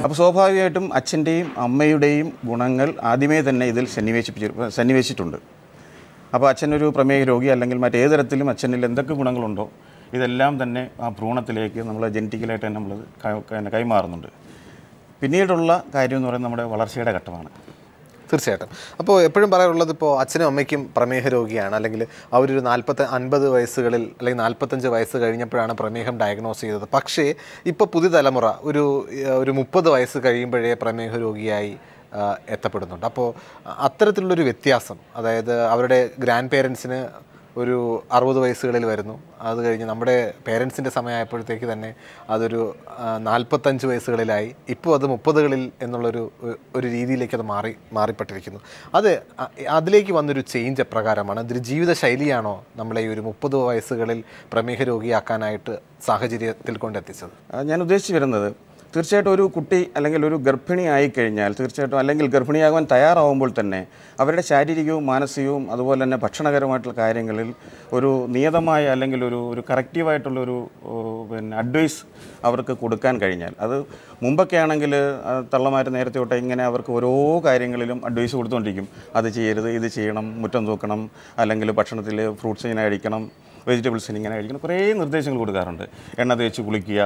അപ്പോൾ സ്വാഭാവികമായിട്ടും അച്ഛൻ്റെയും അമ്മയുടെയും ഗുണങ്ങൾ ആദ്യമേ തന്നെ ഇതിൽ സന്നിവേശിച്ചിട്ടുണ്ട്. അപ്പോൾ അച്ഛനൊരു പ്രമേഹ രോഗി അല്ലെങ്കിൽ മറ്റേത് അച്ഛനിൽ എന്തൊക്കെ ഗുണങ്ങളുണ്ടോ ഇതെല്ലാം തന്നെ ആ ഭ്രൂണത്തിലേക്ക് നമ്മൾ ജനറ്റിക്കലായിട്ട് തന്നെ നമ്മൾ കൈമാറുന്നുണ്ട്. പിന്നീടുള്ള കാര്യം എന്ന് പറയുന്നത് നമ്മുടെ വളർച്ചയുടെ ഘട്ടമാണ്. തീർച്ചയായിട്ടും. അപ്പോൾ എപ്പോഴും പറയാറുള്ളത് ഇപ്പോൾ അച്ഛനും അമ്മയ്ക്കും പ്രമേഹ രോഗിയാണ്, അല്ലെങ്കിൽ അവരൊരു 50 വയസ്സുകളിൽ അല്ലെങ്കിൽ 45 വയസ്സ് കഴിഞ്ഞപ്പോഴാണ് പ്രമേഹം ഡയഗ്നോസ് ചെയ്തത്. പക്ഷേ ഇപ്പോൾ പുതിയ തലമുറ ഒരു 30 വയസ്സ് കഴിയുമ്പോഴേ പ്രമേഹ രോഗിയായി എത്തപ്പെടുന്നുണ്ട്. അപ്പോൾ അത്തരത്തിലുള്ളൊരു വ്യത്യാസം, അതായത് അവരുടെ ഗ്രാൻഡ് പേരൻസിന് ഒരു 60 വയസ്സുകളിൽ വരുന്നു, അത് കഴിഞ്ഞ് നമ്മുടെ പേരൻസിൻ്റെ സമയമായപ്പോഴത്തേക്ക് തന്നെ അതൊരു 45 വയസ്സുകളിലായി, ഇപ്പോൾ അത് 30കളിൽ എന്നുള്ളൊരു രീതിയിലേക്ക് അത് മാറിപ്പെട്ടിരിക്കുന്നു. അതിലേക്ക് വന്നൊരു ചേഞ്ച് എപ്രകാരമാണ്? അതൊരു ജീവിതശൈലിയാണോ നമ്മളെ ഈ ഒരു 30 വയസ്സുകളിൽ പ്രമേഹ രോഗിയാക്കാനായിട്ട് സാഹചര്യത്തിൽ കൊണ്ടെത്തിച്ചത്? ഞാൻ ഉദ്ദേശിച്ച് വരുന്നത്, തീർച്ചയായിട്ടും ഒരു കുട്ടി അല്ലെങ്കിൽ ഒരു ഗർഭിണി ആയിക്കഴിഞ്ഞാൽ തീർച്ചയായിട്ടും, അല്ലെങ്കിൽ ഗർഭിണിയാകാൻ തയ്യാറാവുമ്പോൾ തന്നെ അവരുടെ ശാരീരികവും മാനസികവും അതുപോലെ തന്നെ ഭക്ഷണകരമായിട്ടുള്ള കാര്യങ്ങളിൽ ഒരു നിയതമായ അല്ലെങ്കിൽ ഒരു കറക്റ്റീവായിട്ടുള്ളൊരു അഡ്വൈസ് അവർക്ക് കൊടുക്കാൻ കഴിഞ്ഞാൽ, അത് മുമ്പൊക്കെ ആണെങ്കിൽ തള്ളമാർ നേരത്തെ തൊട്ടേ ഇങ്ങനെ അവർക്ക് ഓരോ കാര്യങ്ങളിലും അഡ്വൈസ് കൊടുത്തുകൊണ്ടിരിക്കും. അത് ചെയ്യരുത്, ഇത് ചെയ്യണം, മുറ്റം തൂക്കണം, അല്ലെങ്കിൽ ഭക്ഷണത്തിൽ ഫ്രൂട്ട്സ് ഇങ്ങനെ കഴിക്കണം, വെജിറ്റബിൾസിന് ഇങ്ങനെ കഴിക്കണം, കുറേ നിർദ്ദേശങ്ങൾ കൊടുക്കാറുണ്ട്. എണ്ണ തേച്ച് കുളിക്കുക,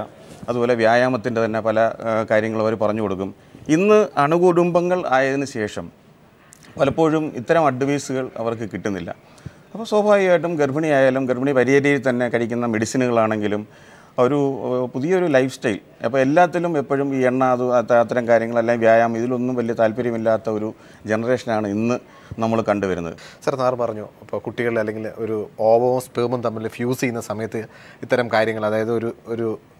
അതുപോലെ വ്യായാമത്തിൻ്റെ തന്നെ പല കാര്യങ്ങളും അവർ പറഞ്ഞു കൊടുക്കും. ഇന്ന് അണുകുടുംബങ്ങൾ ആയതിനു ശേഷം പലപ്പോഴും ഇത്തരം അഡ്വൈസുകൾ അവർക്ക് കിട്ടുന്നില്ല. അപ്പോൾ സ്വാഭാവികമായിട്ടും ഗർഭിണിയായാലും ഗർഭിണി പരിചര്യയിൽ തന്നെ കഴിക്കുന്ന മെഡിസിനുകളാണെങ്കിലും ഒരു പുതിയൊരു ലൈഫ് സ്റ്റൈൽ, അപ്പോൾ എല്ലാത്തിലും എപ്പോഴും ഈ എണ്ണ അത്തരം കാര്യങ്ങൾ അല്ലെങ്കിൽ വ്യായാമം ഇതിലൊന്നും വലിയ താല്പര്യമില്ലാത്ത ഒരു ജനറേഷനാണ് ഇന്ന് നമ്മൾ കണ്ടുവരുന്നത്. സർ, സാർ പറഞ്ഞു ഇപ്പോൾ കുട്ടികൾ അല്ലെങ്കിൽ ഒരു ഓവവും സ്പേമും തമ്മിൽ ഫ്യൂസ് ചെയ്യുന്ന സമയത്ത് ഇത്തരം കാര്യങ്ങൾ, അതായത്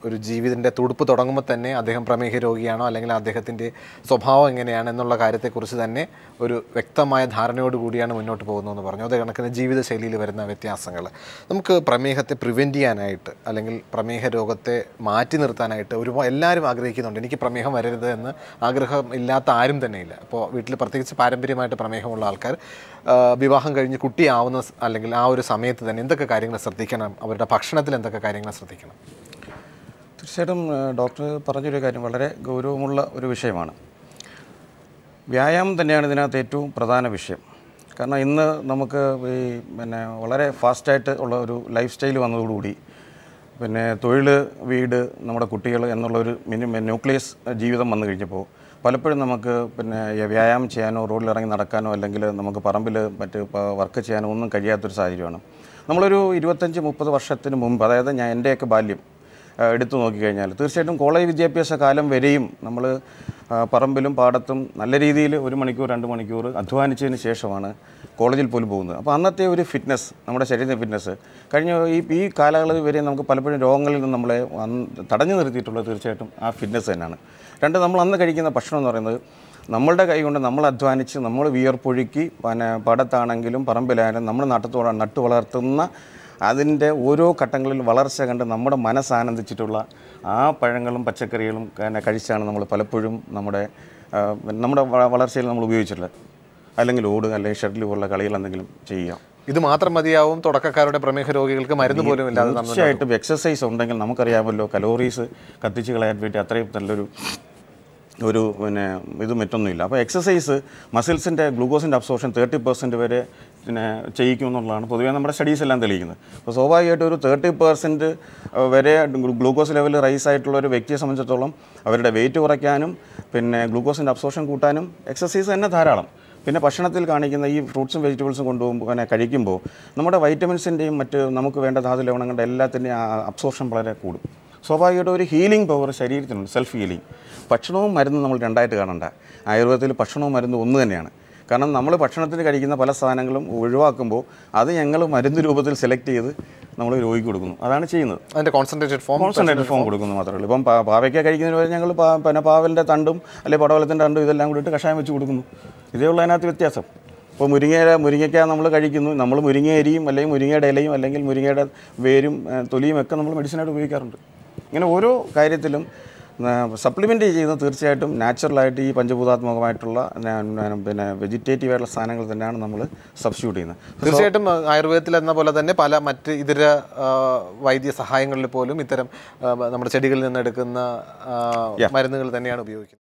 ഒരു ജീവിതത്തിൻ്റെ തുടുപ്പ് തുടങ്ങുമ്പോൾ തന്നെ അദ്ദേഹം പ്രമേഹ രോഗിയാണോ അല്ലെങ്കിൽ അദ്ദേഹത്തിൻ്റെ സ്വഭാവം എങ്ങനെയാണ് എന്നുള്ള കാര്യത്തെക്കുറിച്ച് തന്നെ ഒരു വ്യക്തമായ ധാരണയോടുകൂടിയാണ് മുന്നോട്ട് പോകുന്നതെന്ന് പറഞ്ഞു. അതേ കണക്കിന് ജീവിതശൈലിയിൽ വരുന്ന വ്യത്യാസങ്ങൾ നമുക്ക് പ്രമേഹത്തെ പ്രിവെൻറ്റ് ചെയ്യാനായിട്ട് അല്ലെങ്കിൽ പ്രമേഹ രോഗത്തെ മാറ്റി നിർത്താനായിട്ട് എല്ലാവരും ആഗ്രഹിക്കുന്നുണ്ട്. എനിക്ക് പ്രമേഹം വരരുത് എന്ന് ആഗ്രഹം ഇല്ലാത്ത ആരും തന്നെയില്ല. അപ്പോൾ വീട്ടിൽ പ്രത്യേകിച്ച് പാരമ്പര്യമായിട്ട് പ്രമേഹമുള്ള ആൾക്കാർ വിവാഹം കഴിഞ്ഞ് കുട്ടിയാവുന്ന അല്ലെങ്കിൽ ആ ഒരു സമയത്ത് തന്നെ എന്തൊക്കെ കാര്യങ്ങൾ ശ്രദ്ധിക്കണം, അവരുടെ ഭക്ഷണത്തിൽ എന്തൊക്കെ കാര്യങ്ങൾ ശ്രദ്ധിക്കണം? തീർച്ചയായിട്ടും ഡോക്ടർ പറഞ്ഞൊരു കാര്യം വളരെ ഗൗരവമുള്ള ഒരു വിഷയമാണ്. വ്യായാമം തന്നെയാണ് ഇതിനകത്ത് ഏറ്റവും പ്രധാന വിഷയം. കാരണം ഇന്ന് നമുക്ക് വളരെ ഫാസ്റ്റായിട്ട് ഉള്ള ഒരു ലൈഫ് സ്റ്റൈൽ വന്നതോടുകൂടി തൊഴിൽ, വീട്, നമ്മുടെ കുട്ടികൾ എന്നുള്ളൊരു ന്യൂക്ലിയസ് ജീവിതം വന്നു കഴിഞ്ഞപ്പോൾ പലപ്പോഴും നമുക്ക് വ്യായാമം ചെയ്യാനോ റോഡിലിറങ്ങി നടക്കാനോ അല്ലെങ്കിൽ നമുക്ക് പറമ്പിൽ മറ്റ് വർക്ക് ചെയ്യാനോ ഒന്നും കഴിയാത്തൊരു സാഹചര്യമാണ്. നമ്മളൊരു 25-30 വർഷത്തിന് മുമ്പ്, അതായത് എൻ്റെയൊക്കെ ബാല്യം എടുത്തു നോക്കിക്കഴിഞ്ഞാൽ തീർച്ചയായിട്ടും കോളേജ് വിദ്യാഭ്യാസ കാലം വരെയും നമ്മൾ പറമ്പിലും പാടത്തും നല്ല രീതിയിൽ 1 മണിക്കൂർ 2 മണിക്കൂർ അധ്വാനിച്ചതിന് ശേഷമാണ് കോളേജിൽ പോലും പോകുന്നത്. അപ്പോൾ അന്നത്തെ ഒരു ഫിറ്റ്നസ്, നമ്മുടെ ശരീരത്തിൻ്റെ ഫിറ്റ്നസ് കഴിഞ്ഞ ഈ കാലയളവ് വരെ നമുക്ക് പലപ്പോഴും രോഗങ്ങളിൽ നിന്ന് നമ്മളെ തടഞ്ഞു നിർത്തിയിട്ടുള്ളത് തീർച്ചയായിട്ടും ആ ഫിറ്റ്നസ് തന്നെയാണ്. നമ്മൾ അന്ന് കഴിക്കുന്ന ഭക്ഷണം എന്ന് പറയുന്നത് നമ്മളുടെ കൈ കൊണ്ട് നമ്മൾ അധ്വാനിച്ച് നമ്മൾ വിയർപ്പൊഴുക്കി പാടത്താണെങ്കിലും പറമ്പിലായാലും നമ്മൾ നട്ടു വളർത്തുന്ന അതിൻ്റെ ഓരോ ഘട്ടങ്ങളിൽ വളർച്ച കണ്ട് നമ്മുടെ മനസ്സാനന്ദിച്ചിട്ടുള്ള ആ പഴങ്ങളും പച്ചക്കറികളും കഴിച്ചാണ് നമ്മൾ പലപ്പോഴും നമ്മുടെ വളർച്ചയിൽ നമ്മൾ ഉപയോഗിച്ചിട്ടുള്ളത്. അല്ലെങ്കിൽ ഓടുക, അല്ലെങ്കിൽ ഷട്ടിൽ പോലുള്ള കളികൾ എന്തെങ്കിലും ചെയ്യുക. ഇത് മാത്രം മതിയാവും തുടക്കക്കാരുടെ പ്രമേഹ രോഗികൾക്ക് മരുന്ന് പോലും ഇല്ലാതെ? തീർച്ചയായിട്ടും എക്സസൈസ് ഉണ്ടെങ്കിൽ നമുക്കറിയാമല്ലോ, കലോറീസ് കത്തിച്ച് കളയാൻ വേണ്ടി അത്രയും നല്ലൊരു ഇത് മറ്റൊന്നുമില്ല. അപ്പോൾ എക്സസൈസ് മസിൽസിൻ്റെ ഗ്ലൂക്കോസിൻ്റെ അബ്സോർപ്ഷൻ 30% വരെ ചെയ്യിക്കുമെന്നുള്ളതാണ് പൊതുവേ നമ്മുടെ സ്റ്റഡീസ് എല്ലാം തെളിയിക്കുന്നത്. അപ്പോൾ സ്വാഭാവികമായിട്ട് ഒരു 30% വരെ ഗ്ലൂക്കോസ് ലെവൽ റൈസ് ആയിട്ടുള്ള ഒരു വ്യക്തിയെ സംബന്ധിച്ചിടത്തോളം അവരുടെ വെയിറ്റ് കുറയ്ക്കാനും ഗ്ലൂക്കോസിൻ്റെ അബ്സോർപ്ഷൻ കൂട്ടാനും എക്സസൈസ് തന്നെ ധാരാളം. ഭക്ഷണത്തിൽ കാണിക്കുന്ന ഈ ഫ്രൂട്ട്സും വെജിറ്റബിൾസും കഴിക്കുമ്പോൾ നമ്മുടെ വൈറ്റമിൻസിൻ്റെയും മറ്റ് നമുക്ക് വേണ്ട ധാതു ലവണങ്ങളുടെ എല്ലാത്തിൻ്റെയും അബ്സോർപ്ഷൻ വളരെ കൂടും. സ്വാഭാവികമായിട്ട് ഒരു ഹീലിംഗ് പവർ ശരീരത്തിനുണ്ട്, സെൽഫ് ഹീലിംഗ്. ഭക്ഷണവും മരുന്നും നമ്മൾ രണ്ടായിട്ട് കാണണ്ട. ആയുർവേദത്തിൽ ഭക്ഷണവും മരുന്നും ഒന്ന് തന്നെയാണ്. കാരണം നമ്മൾ ഭക്ഷണത്തിന് കഴിക്കുന്ന പല സാധനങ്ങളും ഒഴിവാക്കുമ്പോൾ അത് ഞങ്ങൾ മരുന്ന് രൂപത്തിൽ സെലക്ട് ചെയ്ത് നമ്മൾ രോഗിക്ക് കൊടുക്കുന്നു. അതാണ് ചെയ്യുന്നത്. അതിൻ്റെ കോൺസെൻട്രേറ്റഡ് ഫോം കൊടുക്കുന്നു മാത്രമേ ഉള്ളൂ. ഇപ്പം പാവയ്ക്ക കഴിക്കുന്നതിന് വരെ ഞങ്ങൾ പാവലിൻ്റെ തണ്ടും അല്ലെങ്കിൽ പടവലത്തിൻ്റെ തണ്ടും ഇതെല്ലാം കൂടിയിട്ട് കഷായം വെച്ച് കൊടുക്കുന്നു. ഇതേ ഉള്ള അതിനകത്ത് വ്യത്യാസം. ഇപ്പോൾ മുരിങ്ങയ്ക്ക നമ്മൾ കഴിക്കുന്നു, നമ്മൾ മുരിങ്ങ അരിയും അല്ലെങ്കിൽ മുരിങ്ങയുടെ ഇലയും അല്ലെങ്കിൽ മുരിങ്ങയുടെ വേരും തൊലിയും ഒക്കെ നമ്മൾ മെഡിസിനായിട്ട് ഉപയോഗിക്കാറുണ്ട്. ഇങ്ങനെ ഓരോ കാര്യത്തിലും സപ്ലിമെൻ്റ് ചെയ്യുന്നത് തീർച്ചയായിട്ടും നാച്ചുറലായിട്ട് ഈ പഞ്ചഭൂതാത്മകമായിട്ടുള്ള വെജിറ്റേറ്റീവ് ആയിട്ടുള്ള സാധനങ്ങൾ തന്നെയാണ് നമ്മൾ സബ്സ്റ്റിറ്റ്യൂട്ട് ചെയ്യുന്നത്. തീർച്ചയായിട്ടും ആയുർവേദത്തിൽ എന്ന പോലെ തന്നെ പല മറ്റ് ഇതര വൈദ്യ സഹായങ്ങളിൽ പോലും ഇത്തരം നമ്മുടെ ചെടികളിൽ നിന്ന് എടുക്കുന്ന മരുന്നുകൾ തന്നെയാണ് ഉപയോഗിക്കുന്നത്.